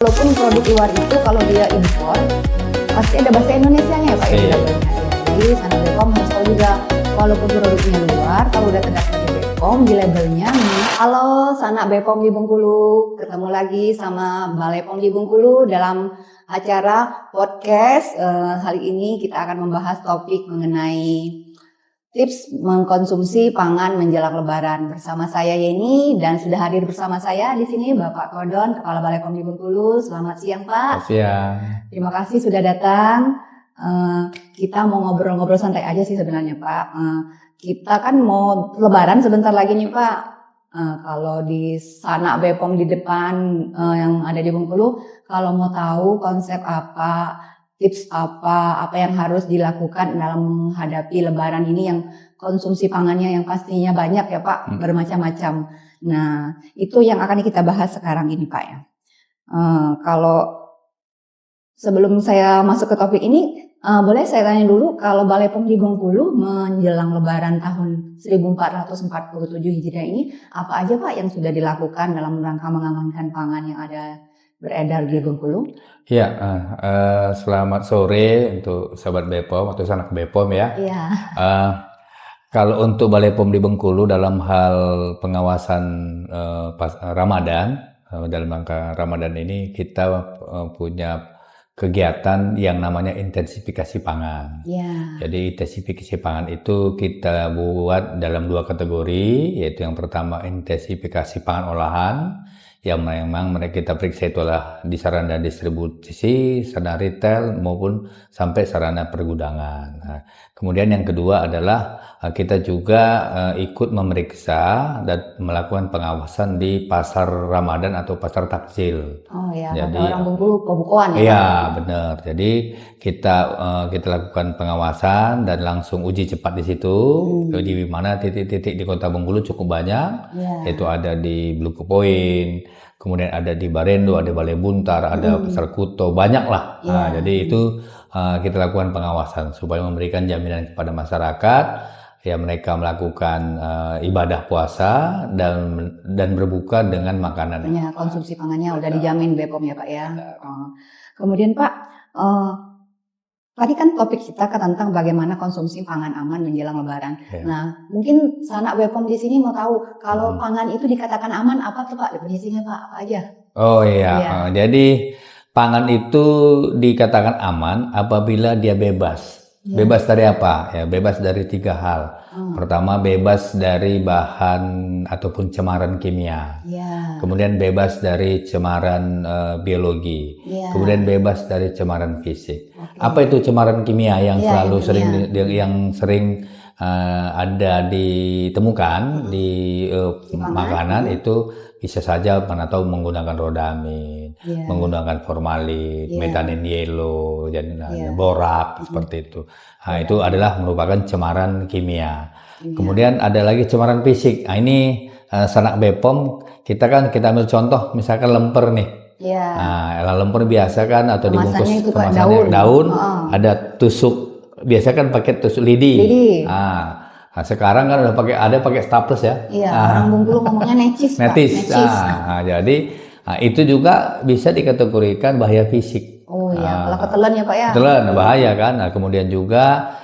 Walaupun produk luar itu kalau dia impor pasti ada bahasa Indonesianya ya Pak ya di labelnya. Jadi Sanak Bepom harus tahu juga walaupun produknya luar kalau udah terdaftar di Bepom di labelnya. Halo Sanak Bepom di Bengkulu, ketemu lagi sama Balai Pom di Bengkulu dalam acara podcast. Hari ini kita akan membahas topik mengenai tips mengkonsumsi pangan menjelang Lebaran bersama saya Yeni dan sudah hadir bersama saya di sini Bapak Kodon, Kepala Balai Pom di Bengkulu. Selamat siang Pak. Selamat siang. Terima kasih sudah datang. Kita mau ngobrol-ngobrol santai aja sih sebenarnya Pak. Kita kan mau Lebaran sebentar lagi nih Pak. Kalau di Sanak Bepom di depan yang ada di Bengkulu, kalau mau tahu konsep apa, tips apa yang harus dilakukan dalam menghadapi Lebaran ini yang konsumsi pangannya yang pastinya banyak ya Pak, bermacam-macam. Nah, itu yang akan kita bahas sekarang ini Pak ya. Kalau sebelum saya masuk ke topik ini, boleh saya tanya dulu kalau Balai Pom di Bengkulu menjelang Lebaran tahun 1447 Hijriah ini, apa aja Pak yang sudah dilakukan dalam rangka mengamankan pangan yang ada beredar di Bengkulu? Ya, selamat sore untuk sahabat Bepom atau Sanak Bepom ya. Iya. Kalau untuk Balai Pom di Bengkulu dalam hal pengawasan pas Ramadan, dalam rangka Ramadan ini kita punya kegiatan yang namanya intensifikasi pangan. Ya. Jadi intensifikasi pangan itu kita buat dalam dua kategori, yaitu yang pertama intensifikasi pangan olahan, yang memang mereka kita periksa itu adalah di sarana distribusi, sarana retail maupun sampai sarana pergudangan. Nah, kemudian yang kedua adalah kita juga ikut memeriksa dan melakukan pengawasan di pasar Ramadan atau pasar takjil. Oh ya, jadi orang Bengkulu pembukuan ya. Iya, benar. Jadi kita lakukan pengawasan dan langsung uji cepat di situ, di mana titik-titik di Kota Bengkulu cukup banyak, yaitu ada di Blue Point, kemudian ada di Barendo, ada Balai Buntar, ada Pasar Kuto, banyak lah. Nah, jadi itu kita lakukan pengawasan supaya memberikan jaminan kepada masyarakat ya mereka melakukan ibadah puasa dan berbuka dengan makanan. Konsumsi pangannya udah dijamin Bepom ya Pak ya. Kemudian Pak, tadi kan topik kita tentang bagaimana konsumsi pangan aman menjelang Lebaran. Ya. Nah, mungkin Sanak Bepom di sini mau tahu kalau pangan itu dikatakan aman apa tuh Pak definisinya Pak? Apa aja? Oh iya, jadi pangan itu dikatakan aman apabila dia bebas. Bebas dari apa? Ya, bebas dari 3 hal. Pertama, bebas dari bahan ataupun cemaran kimia. Kemudian bebas dari cemaran biologi. Kemudian bebas dari cemaran fisik. Apa itu cemaran kimia yang selalu sering ada ditemukan di makanan itu bisa saja mana tahu menggunakan rodamin, menggunakan formalin, metanin yellow, jadi borak seperti itu. Nah, itu adalah merupakan cemaran kimia. Kemudian ada lagi cemaran fisik. Nah, ini Sanak Bepom kita ambil contoh misalkan lemper nih. Nah, lemper biasa kan atau dibungkus kemasannya daun, ada tusuk. Biasa kan pakai tusuk lidi. Nah, sekarang kan udah pakai staples ya. Orang Bengkulu ngomongnya necis. Necis. Jadi itu juga bisa dikategorikan bahaya fisik. Oh iya, kalau ketelan ya Pak ya. Ketelan bahaya kan. Nah, kemudian juga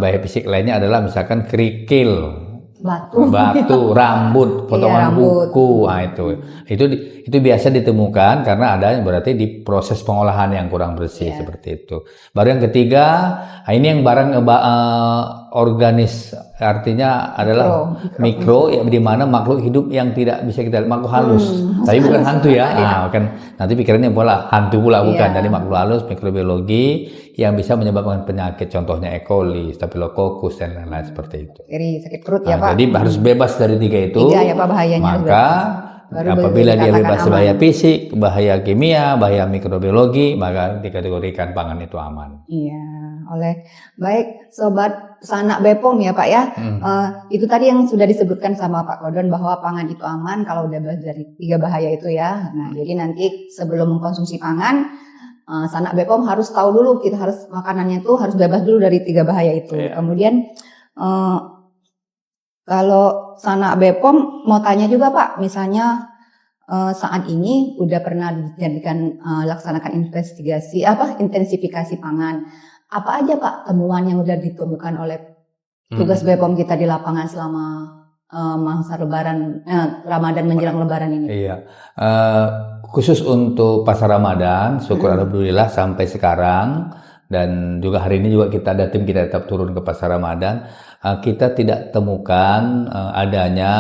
bahaya fisik lainnya adalah misalkan kerikil, batu, rambut, potongan kuku. Nah, itu biasa ditemukan karena ada berarti di proses pengolahan yang kurang bersih seperti itu. Baru yang ketiga, ini yang barang organis, artinya adalah mikro ya, di mana makhluk hidup yang tidak bisa kita lihat, makhluk halus. Tapi bukan hantu ya. Kan nanti pikirannya pula hantu pula bukan. Dari makhluk halus, mikrobiologi yang bisa menyebabkan penyakit, contohnya E. coli, Staphylococcus dan lain-lain seperti itu. Jadi sakit perut ya Pak. Jadi harus bebas dari 3 itu. 3 ya Pak bahayanya. Maka apabila dia bebas bahaya fisik, bahaya kimia, bahaya mikrobiologi, maka dikategorikan pangan itu aman. Iya, baik Sobat Sanak Bepom ya Pak ya. Itu tadi yang sudah disebutkan sama Pak Kodon bahwa pangan itu aman kalau udah bebas dari 3 bahaya itu ya. Nah, jadi nanti sebelum mengkonsumsi pangan, Sanak Bepom harus tahu dulu kita harus makanannya tuh harus bebas dulu dari 3 bahaya itu. Kemudian kalau Sanak Bepom mau tanya juga Pak, misalnya saat ini udah pernah dijadikan laksanakan intensifikasi pangan. Apa aja Pak temuan yang udah ditemukan oleh tugas BPOM kita di lapangan selama masa Lebaran, Ramadan menjelang Lebaran ini? Iya, khusus untuk pasar Ramadan, syukur alhamdulillah sampai sekarang, dan juga hari ini juga kita ada tim kita tetap turun ke pasar Ramadan. Kita tidak temukan adanya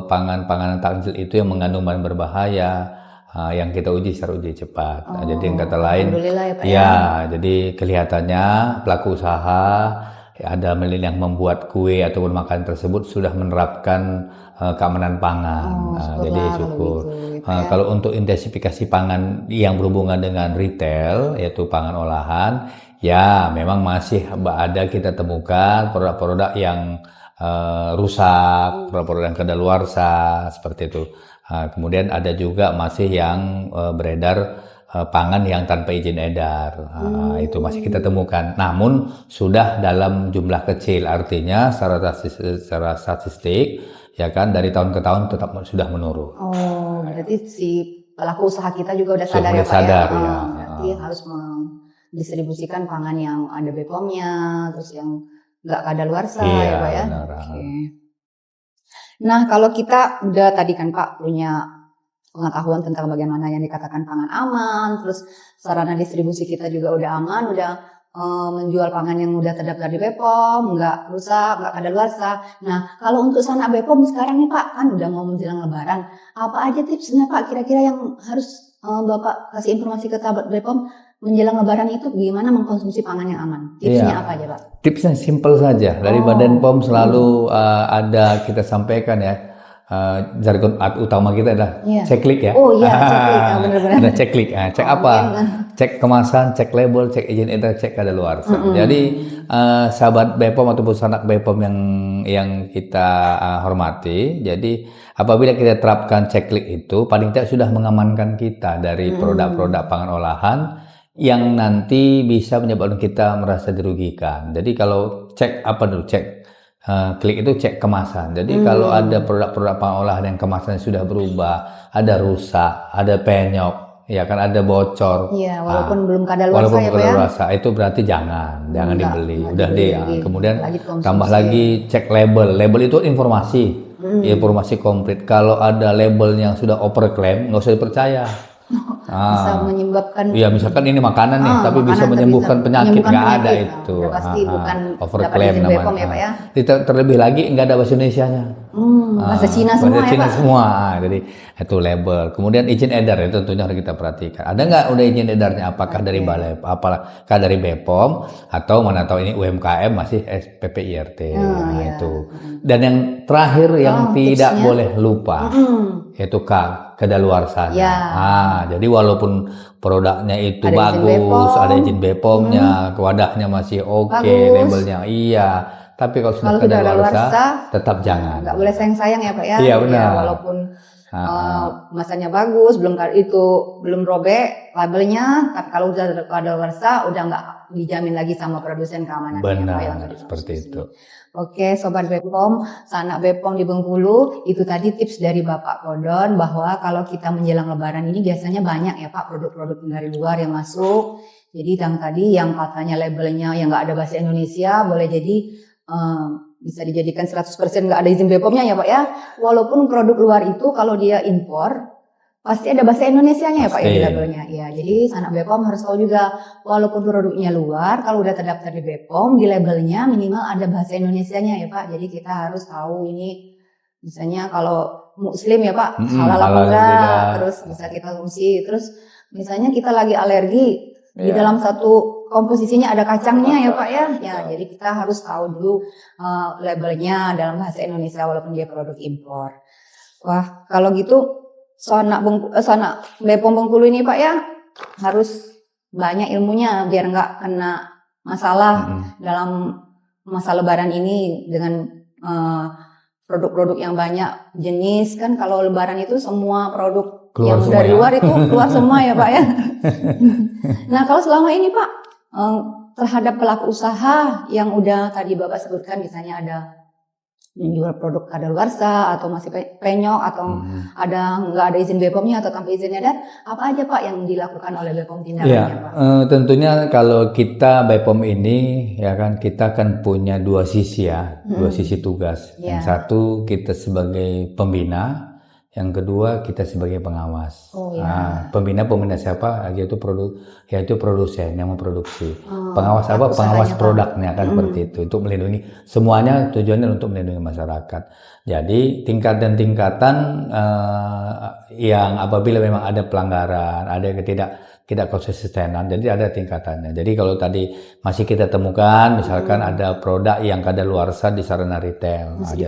pangan-panganan takjil itu yang mengandung bahan berbahaya yang kita uji secara uji cepat. Jadi yang kata lain, alhamdulillah ya Pak ya, jadi kelihatannya pelaku usaha ada yang membuat kue ataupun makanan tersebut sudah menerapkan keamanan pangan. Jadi syukur. Kalau untuk intensifikasi pangan yang berhubungan dengan retail, yaitu pangan olahan, ya memang masih ada kita temukan produk-produk yang rusak, produk-produk yang kadaluarsa seperti itu. Kemudian ada juga masih yang beredar pangan yang tanpa izin edar. Itu masih kita temukan. Namun sudah dalam jumlah kecil, artinya secara statistik ya kan dari tahun ke tahun tetap sudah menurun. Oh, berarti si pelaku usaha kita juga udah sadar ya Pak sadar, ya. Berarti harus mendistribusikan pangan yang ada BPOM-nya, terus yang nggak kadaluarsa ya Pak ya. Oke. Nah, kalau kita udah tadi kan Pak punya pengetahuan tentang bagaimana yang dikatakan pangan aman, terus sarana distribusi kita juga udah aman, udah menjual pangan yang udah terdaftar di BPOM, nggak rusak, nggak kadaluarsa. Nah, kalau untuk sanak BPOM sekarang nih Pak, kan udah mau menjelang Lebaran, apa aja tipsnya Pak kira-kira yang harus Bapak kasih informasi ke sahabat BPOM menjelang Lebaran itu gimana mengkonsumsi pangan yang aman? Tipsnya apa aja Pak? Tipsnya simpel saja. Dari Badan POM selalu ada kita sampaikan ya. Jargon utama kita adalah ceklik ya. Oh iya, ceklik, benar-benar. Ada ceklik. Cek apa? Cek kemasan, cek label, cek izin edar, cek kadaluarsa. Jadi sahabat BPOM ataupun sanak BPOM yang kita hormati, jadi apabila kita terapkan ceklik itu, paling tidak sudah mengamankan kita dari produk-produk pangan olahan yang nanti bisa menyebabkan kita merasa dirugikan. Jadi kalau cek apa dulu? Klik itu cek kemasan. Jadi kalau ada produk-produk pengolahan yang kemasannya sudah berubah, ada rusak, ada penyok, ya kan ada bocor. Iya, walaupun belum kadaluarsa itu berarti jangan dibeli. Udah deh. Kemudian tambah lagi cek label. Label itu informasi komplit. Kalau ada label yang sudah overclaim, nggak usah dipercaya. Bisa menyebabkan. Iya, misalkan ini makanan nih, tapi bisa menyembuhkan penyakit, nggak ada itu. Pasti bukan overclaim namanya. Ya, Pak ya. Terlebih lagi nggak ada bahasa Indonesianya. Bahasa Cina semua bahasa Cina ya Pak. semua. Jadi itu label. Kemudian izin edar itu tentunya harus kita perhatikan. Ada nggak udah izin edarnya? Apakah dari balai, apakah dari BPOM atau mana tahu ini UMKM masih SPPIRT. Itu. Dan yang terakhir yang tidak boleh lupa yaitu kadaluarsa. Jadi walaupun produknya itu bagus, ada izin BPOM-nya, wadahnya masih oke, labelnya tapi kalau sudah kadaluarsa tetap jangan. Nggak boleh sayang-sayang ya Pak ya. Iya benar. Ya, walaupun masanya bagus, belum robek labelnya, tapi kalau udah kadaluarsa udah nggak dijamin lagi sama produsen keamanan. Benar, seperti itu. Oke, Sobat BPOM, sanak BPOM di Bengkulu, itu tadi tips dari Bapak Kodon bahwa kalau kita menjelang Lebaran ini biasanya banyak ya Pak produk-produk dari luar yang masuk. Jadi yang tadi yang katanya labelnya yang nggak ada bahasa Indonesia, boleh jadi bisa dijadikan 100% nggak ada izin BPOM-nya ya Pak ya. Walaupun produk luar itu kalau dia impor, pasti ada bahasa Indonesianya ya Pak ya di labelnya. Ya, jadi sanak BPOM harus tahu juga walaupun produknya luar, kalau udah terdaftar di BPOM di labelnya minimal ada bahasa Indonesianya ya Pak. Jadi kita harus tahu ini misalnya kalau Muslim ya Pak halal apa enggak, terus bisa kita konsumsi. Terus misalnya kita lagi alergi di dalam satu komposisinya ada kacangnya ya Pak ya. Ya, jadi kita harus tahu dulu labelnya dalam bahasa Indonesia walaupun dia produk impor. Wah, kalau gitu sanak BPOM Bengkulu ini Pak ya harus banyak ilmunya biar nggak kena masalah dalam masa Lebaran ini dengan produk-produk yang banyak jenis. Kan kalau Lebaran itu semua produk yang dari luar itu keluar semua ya Pak ya. Nah kalau selama ini Pak terhadap pelaku usaha yang udah tadi Bapak sebutkan misalnya ada menjual produk kadaluarsa atau masih penyok atau nggak ada izin BPOM-nya atau tanpa izin edar, apa aja Pak yang dilakukan oleh BPOM tindakannya Pak? Tentunya kalau kita BPOM ini ya kan kita kan punya dua sisi ya, dua sisi tugas. Yang satu kita sebagai pembina, yang kedua kita sebagai pengawas. Pembina siapa? Yaitu produsen yang memproduksi. Pengawas apa? Pengawas produknya kan seperti itu. Untuk melindungi semuanya, tujuannya untuk melindungi masyarakat. Jadi tingkatan yang apabila memang ada pelanggaran, ada yang tidak konsistenan, jadi ada tingkatannya. Jadi kalau tadi masih kita temukan, misalkan ada produk yang kadaluarsa di sarana retail, masih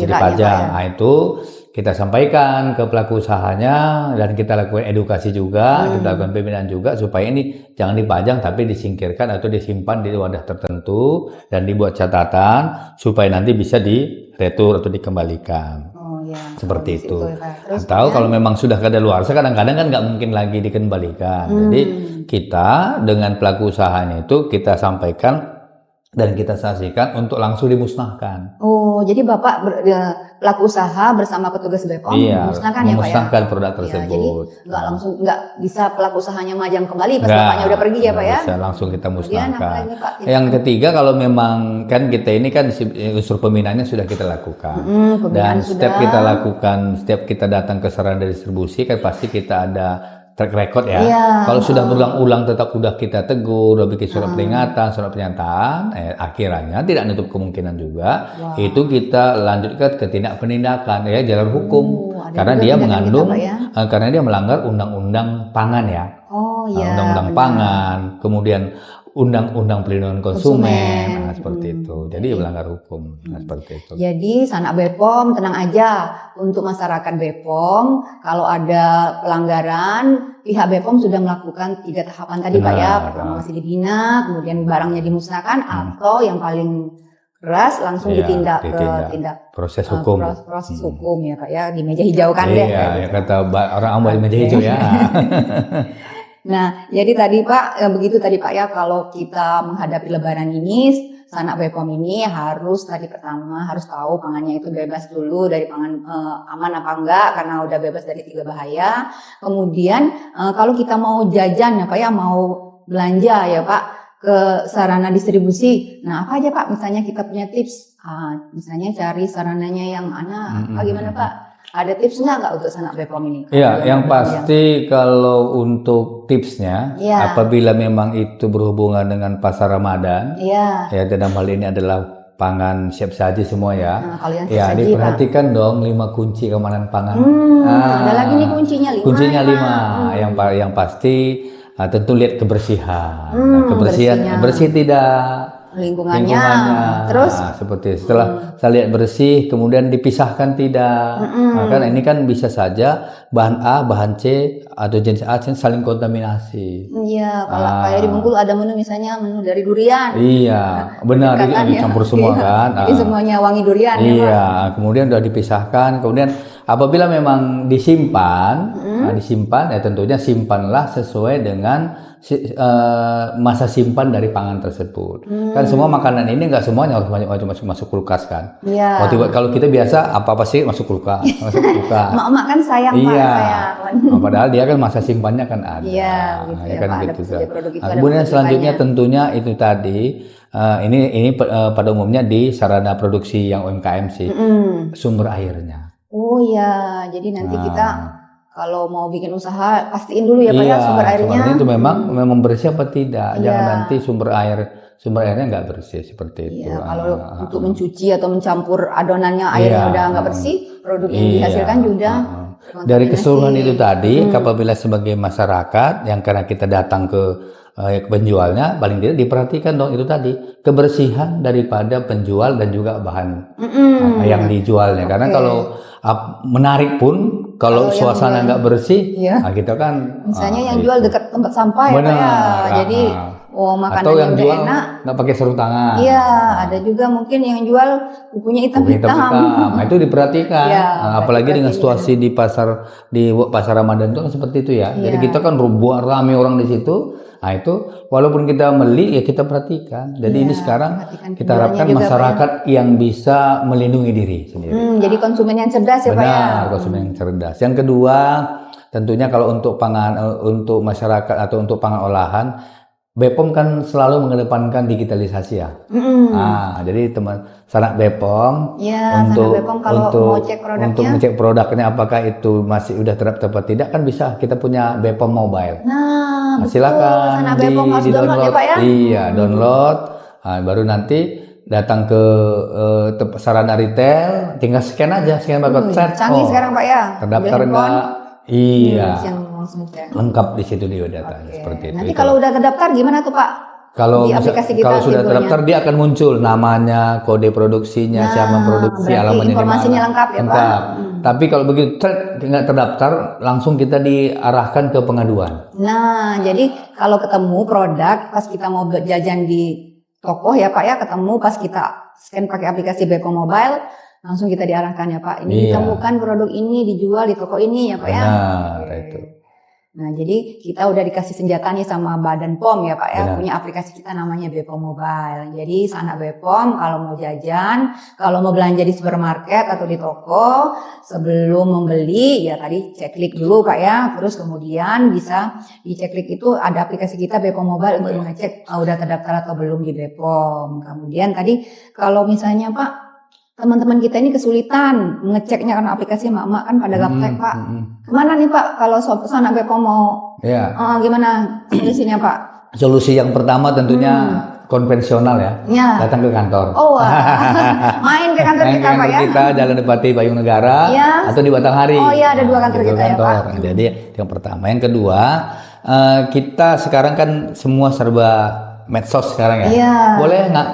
dipajang, nah itu kita sampaikan ke pelaku usahanya dan kita lakukan edukasi juga, kita lakukan pembinaan juga supaya ini jangan dipajang tapi disingkirkan atau disimpan di wadah tertentu dan dibuat catatan supaya nanti bisa diretur atau dikembalikan. Seperti itu. Atau kalau memang sudah kadaluarsa kadang-kadang kan nggak mungkin lagi dikembalikan. Jadi kita dengan pelaku usahanya itu kita sampaikan dan kita saksikan untuk langsung dimusnahkan. Oh, jadi Bapak pelaku usaha bersama petugas BPOM memusnahkan ya Pak ya? Memusnahkan produk tersebut. Jadi nggak bisa pelaku usahanya majang kembali pas Bapaknya udah pergi ya Pak ya? Bisa langsung kita musnahkan. Yang ketiga kalau memang kan kita ini kan unsur pembinaannya sudah kita lakukan. Dan setiap kita lakukan, setiap kita datang ke sarana distribusi kan pasti kita ada track record ya. Kalau sudah berulang-ulang tetap udah kita tegur, udah bikin surat peringatan, surat pernyataan, akhirnya tidak menutup kemungkinan juga itu kita lanjutkan ke penindakan ya jalur hukum karena dia mengandung karena dia melanggar undang-undang pangan ya. Undang-undang pangan, kemudian undang-undang pelindungan konsumen, nah, seperti itu. Jadi melanggar hukum, nah, seperti itu. Jadi sanak BPOM tenang aja untuk masyarakat BPOM kalau ada pelanggaran pihak BPOM sudah melakukan 3 tahapan tadi Pak ya. Pertama masih dibina, kemudian barangnya dimusnahkan atau yang paling keras langsung ditindak proses hukum. Proses hukum ya Pak ya, di meja hijau kan deh. Iya, kata orang ambil meja hijau ya. Nah, jadi tadi Pak, begitu tadi Pak ya, kalau kita menghadapi Lebaran ini, sanak BPOM ini harus pertama harus tahu pangannya itu bebas dulu dari pangan aman apa enggak, karena udah bebas dari 3 bahaya. Kemudian kalau kita mau jajan ya Pak ya, mau belanja ya Pak ke sarana distribusi, nah apa aja Pak? Misalnya kita punya tips, misalnya cari sarananya yang mana, bagaimana Pak? Ada tips nggak untuk sanak BPOM ini? Iya, yang pasti kalau untuk tipsnya, apabila memang itu berhubungan dengan pasar Ramadan, ya dalam hal ini adalah pangan siap saji semua ya. Ya, diperhatikan dong 5 kunci keamanan pangan. Ada lagi nih kuncinya 5. Kuncinya 5. Yang pasti tentu lihat kebersihan. Kebersihan bersih tidak. Lingkungannya. Terus seperti setelah saya lihat bersih kemudian dipisahkan tidak. Kan ini kan bisa saja bahan A, bahan C atau jenis A saling kontaminasi. Iya, kalau kayak di Bengkulu ada menu misalnya menu dari durian. Iya, benar itu dicampur semua kan. Jadi semuanya wangi durian. Iya, kemudian sudah dipisahkan. Kemudian apabila memang disimpan, ya tentunya simpanlah sesuai dengan masa simpan dari pangan tersebut. Kan semua makanan ini nggak semuanya harus masuk kulkas kan. Iya. Kalau kita biasa apa sih masuk kulkas. Mak kan sayang Pak, sayang. Padahal dia kan masa simpannya kan ada. Iya, gitu ya, kan Pak, gitu. Kemudian selanjutnya tentunya itu tadi ini pada umumnya di sarana produksi yang UMKM sih, sumber airnya. Oh iya, jadi nanti kita kalau mau bikin usaha pastiin dulu ya Pak ya sumber airnya. Itu memang bersih apa tidak. Jangan nanti sumber airnya nggak bersih seperti itu. Iya, kalau untuk mencuci atau mencampur adonannya airnya udah nggak bersih, produk yang dihasilkan juga. Dari keseluruhan itu tadi, apabila sebagai masyarakat yang karena kita datang ke penjualnya, paling tidak diperhatikan dong itu tadi kebersihan daripada penjual dan juga bahan yang dijualnya. Karena kalau menarik pun kalau suasana nggak bersih, nah kita kan misalnya yang jual dekat tempat sampah ya Pak ya, jadi Oh, Atau makanannya yang udah jual enak. nggak pakai sarung tangan. Iya, ada juga mungkin yang jual kukunya Kuku hitam-hitam. hitam-hitam. Nah, itu diperhatikan. Iya, Nah, apalagi dengan perhatikan. situasi di pasar Ramadan itu kan seperti itu ya. Jadi Iya. kita kan ramai orang di situ. Nah, itu walaupun kita beli ya kita perhatikan. Jadi Iya, ini sekarang perhatikan kita harapkan penjualnya juga, Pak, ya. masyarakat yang bisa melindungi diri sendiri. Jadi konsumen yang cerdas ya Pak ya. Benar, konsumen yang cerdas. Yang kedua, tentunya kalau untuk untuk masyarakat atau untuk pangan olahan, BPOM kan selalu mengedepankan digitalisasi ya. Jadi teman sanak BPOM Ya, untuk Sanak BPOM kalau mau cek produknya. untuk mengecek produknya apakah itu masih udah terdapat atau tidak kan bisa kita punya BPOM mobile. Nah, betul. Silakan Sanak BPOM harus download ya Pak ya. Iya, download. Baru nanti datang ke sarana retail, tinggal scan aja, scan barcode set. Canggih sekarang Pak ya. Terdaftar Ambil enggak? handphone, Iya. langsung cek. Lengkap di situ dia datanya Oke. seperti itu. Nanti Itu. kalau udah terdaftar gimana tuh Pak? Kalau Di aplikasi kita kalau sudah fiturnya. terdaftar dia akan muncul namanya, kode produksinya, siapa yang produksi, berarti alamatnya di informasinya mana. lengkap ya, Pak? Lengkap. Tapi kalau begitu nggak terdaftar, langsung kita diarahkan ke pengaduan. Nah, jadi kalau ketemu produk pas kita mau jajan di toko ya Pak ya, ketemu pas kita scan pakai aplikasi BPOM Mobile, langsung kita diarahkan ya Pak. Ini Iya. ditemukan produk ini dijual di toko ini ya Pak ya. Benar, Oke. itu. Nah, jadi kita udah dikasih senjata nih sama Badan POM ya Pak ya, Benar. punya aplikasi kita namanya BPOM Mobile. Jadi Sanak BPOM kalau mau jajan, kalau mau belanja di supermarket atau di toko, sebelum membeli ya tadi cek klik dulu Pak ya, terus kemudian bisa di cek klik itu ada aplikasi kita BPOM Mobile untuk mengecek udah terdaftar atau belum di BPOM. Kemudian tadi kalau misalnya Pak, teman-teman kita ini kesulitan ngeceknya karena aplikasi emak-emak kan pada gaptek Pak. Kemana nih Pak kalau Sanak BPOM mau Ya. gimana solusinya Pak? Solusi yang pertama tentunya konvensional ya. Ya. Datang ke kantor. Oh, wah. Main ke kantor Main kita ke Pak kantor ya. kita Jalan Depati Payung Negara Iya. atau di Batanghari. Oh iya, ada 2 kantor Itu kita ya, Pak. Jadi yang pertama, yang kedua kita sekarang kan semua serba medsos sekarang ya. Iya.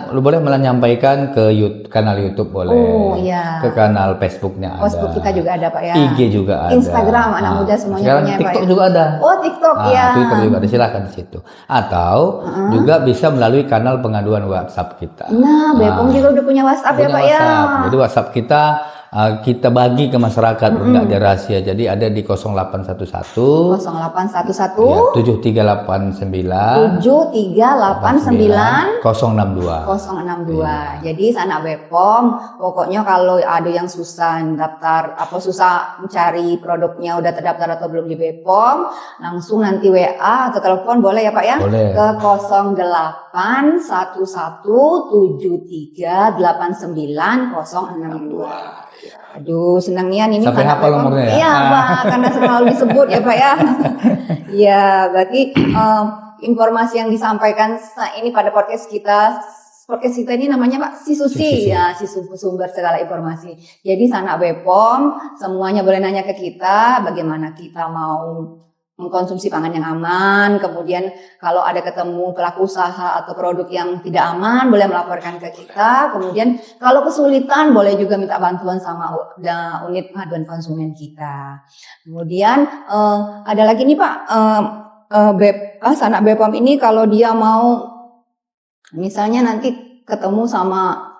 Boleh menyampaikan ke kanal YouTube boleh. Oh, iya. Ke kanal Facebooknya ada. Facebook kita juga ada Pak ya. IG juga ada. Instagram anak muda semuanya sekarang punya ya, TikTok Pak ya. juga ada. Oh, TikTok ya. Twitter juga ada, silakan di situ. Atau juga bisa melalui kanal pengaduan WhatsApp kita. Nah, BPOM juga udah punya WhatsApp ya Punya Pak ya. WhatsApp. Jadi WhatsApp kita bagi ke masyarakat, nggak ada rahasia. Jadi ada di 0811 0811 7389 7389 062. 062. Jadi Sanak BPOM, pokoknya kalau ada yang susah daftar, susah mencari produknya udah terdaftar atau belum di BPOM, langsung nanti WA atau telepon boleh ya Pak ya? Boleh. Ke 08117389 062. Aduh, senangnya ini Sampai Sanak hafal BPOM. nomornya ya? Iya, Pak, karena selalu disebut ya Pak ya. Iya, berarti informasi yang disampaikan ini pada podcast kita ini namanya Pak Sisusi ya, sumber segala informasi. Jadi Sanak BPOM semuanya boleh nanya ke kita bagaimana kita mau mengkonsumsi pangan yang aman. Kemudian kalau ada ketemu pelaku usaha atau produk yang tidak aman boleh melaporkan ke kita. Kemudian kalau kesulitan boleh juga minta bantuan sama unit pengaduan konsumen kita. Kemudian ada lagi nih Pak, Sanak BPOM ini kalau dia mau misalnya nanti ketemu sama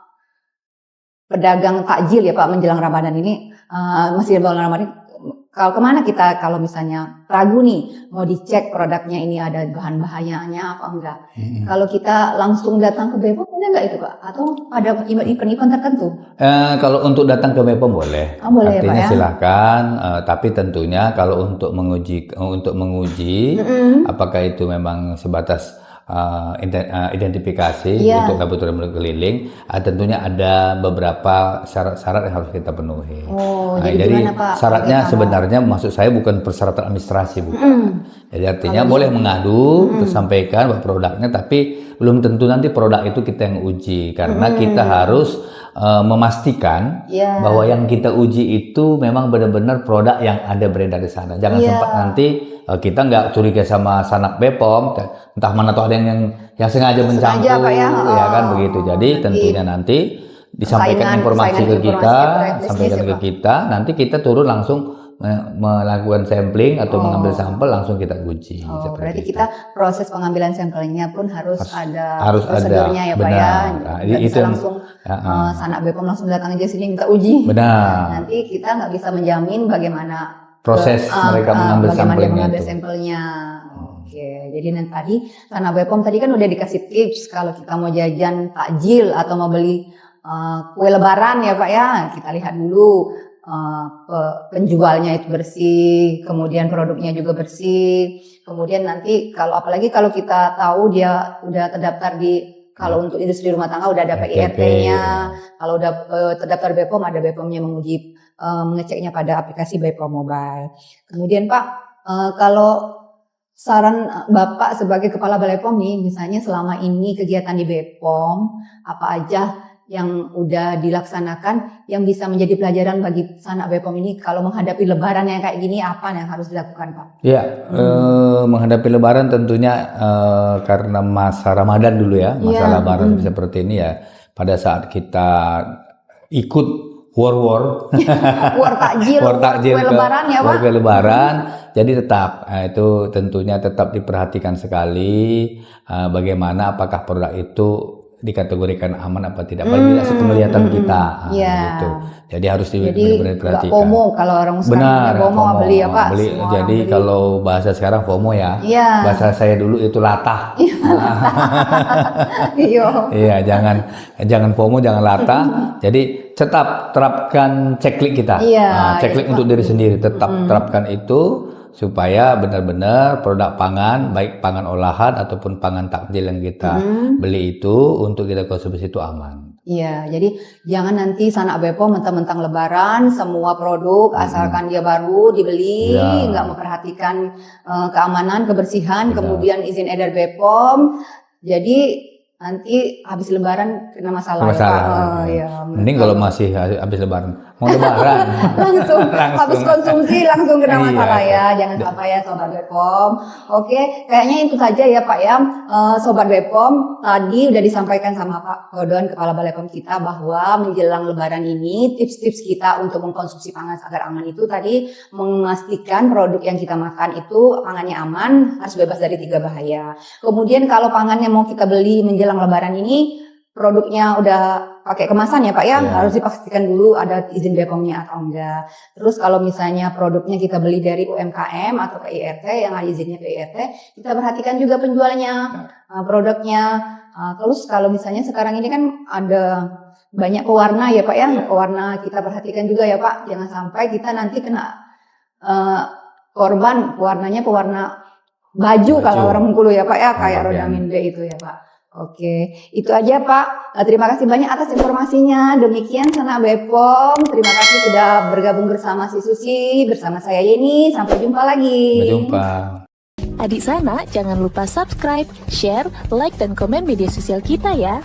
pedagang takjil ya Pak menjelang Ramadan ini, masih bulan Ramadan, kalau kemana kita kalau misalnya ragu nih mau dicek produknya ini ada bahan bahayanya apa enggak? Kalau kita langsung datang ke BPOM boleh enggak itu Pak? Atau ada event-event tertentu? Kalau untuk datang ke BPOM boleh. Boleh, artinya Pak, ya? silakan. Tapi tentunya kalau untuk menguji apakah itu memang sebatas identifikasi untuk laboratorium keliling, tentunya ada beberapa syarat-syarat yang harus kita penuhi. Jadi gimana, Pak? Syaratnya sebenarnya maksud saya bukan persyaratan administrasi, bukan. Jadi artinya boleh mengadu, terus sampaikan bahwa produknya, tapi belum tentu nanti produk itu kita yang uji, karena kita harus memastikan bahwa yang kita uji itu memang benar-benar produk yang ada beredar di sana. Jangan sempat nanti kita nggak curiga sama Sanak BPOM, entah mana tuh ada yang sengaja mencampur, Pak, ya kan begitu. Jadi tentunya nanti disampaikan informasi ke kita, nanti kita turun langsung melakukan sampling atau mengambil sampel langsung kita uji. Berarti kita proses pengambilan sampelnya pun harus ada harus prosedurnya ya Pak benar. ya. Nah, Nggak itu bisa langsung Sanak BPOM langsung datang aja sini minta uji. Benar. Nanti kita nggak bisa menjamin bagaimana proses mereka mengambil sampelnya. Oke, jadi nanti tadi Sanak BPOM tadi kan udah dikasih tips kalau kita mau jajan takjil atau mau beli kue lebaran ya Pak ya, kita lihat dulu penjualnya itu bersih, kemudian produknya juga bersih, kemudian nanti apalagi kalau kita tahu dia udah terdaftar kalau untuk industri rumah tangga udah ada PIRT-nya, kalau udah terdaftar BPOM ada BPOM-nya menguji mengeceknya pada aplikasi BPOM Mobile. Kemudian Pak, kalau saran Bapak sebagai Kepala Balai POM nih, misalnya selama ini kegiatan di BPOM apa aja yang udah dilaksanakan yang bisa menjadi pelajaran bagi Sanak BPOM ini kalau menghadapi lebaran yang kayak gini apa yang harus dilakukan Pak? Ya, menghadapi lebaran tentunya karena masa Ramadan dulu ya, masa lebaran seperti ini ya, pada saat kita ikut war takjil, kue lebaran ya Pak? Kue lebaran, jadi tetap itu tentunya tetap diperhatikan sekali bagaimana apakah produk itu dikategorikan aman apa tidak, paling tidak sepenglihatan kita gitu. Jadi harus diperhatikan. FOMO kalau orang sekarang FOMO beli ya Pak. Jadi kalau bahasa sekarang FOMO ya. Bahasa saya dulu itu latah. Iya, jangan FOMO, jangan latah. Jadi tetap terapkan checklist kita. Checklist untuk diri sendiri, tetap terapkan itu supaya benar-benar produk pangan, baik pangan olahan ataupun pangan takjil yang kita beli itu untuk kita konsumsi itu aman. Iya, jadi jangan nanti Sanak BPOM mentang-mentang lebaran semua produk asalkan dia baru dibeli, nggak memperhatikan keamanan, kebersihan, kemudian izin edar BPOM. Jadi nanti habis lebaran kena masalah. Mending kalau masih habis lebaran, mau lebaran langsung habis konsumsi langsung kena masalah ya. Jangan sampai ya Sobat BPOM. Oke, kayaknya itu saja ya Pak ya. Sobat BPOM, tadi udah disampaikan sama Pak Kodon, Kepala Balai POM kita, bahwa menjelang lebaran ini tips-tips kita untuk mengkonsumsi pangan agar aman itu tadi memastikan produk yang kita makan itu pangannya aman, harus bebas dari 3 bahaya. Kemudian kalau pangannya mau kita beli menjelang lebaran ini produknya udah pakai kemasan ya Pak ya, harus dipastikan dulu ada izin BPOM-nya atau enggak. Terus kalau misalnya produknya kita beli dari UMKM atau PIRT yang ada izinnya PIRT, kita perhatikan juga penjualnya, produknya. Terus kalau misalnya sekarang ini kan ada banyak pewarna ya Pak ya, pewarna kita perhatikan juga ya Pak, jangan sampai kita nanti kena korban pewarnanya pewarna baju kalau orang Bengkulu ya Pak ya, kayak Rodamin B itu ya Pak. Oke, itu aja Pak. Terima kasih banyak atas informasinya. Demikian Sanak BPOM. Terima kasih sudah bergabung bersama Si Susi, bersama saya Yeni. Sampai jumpa lagi. Sampai jumpa. Adik Sanak, jangan lupa subscribe, share, like, dan komen media sosial kita ya.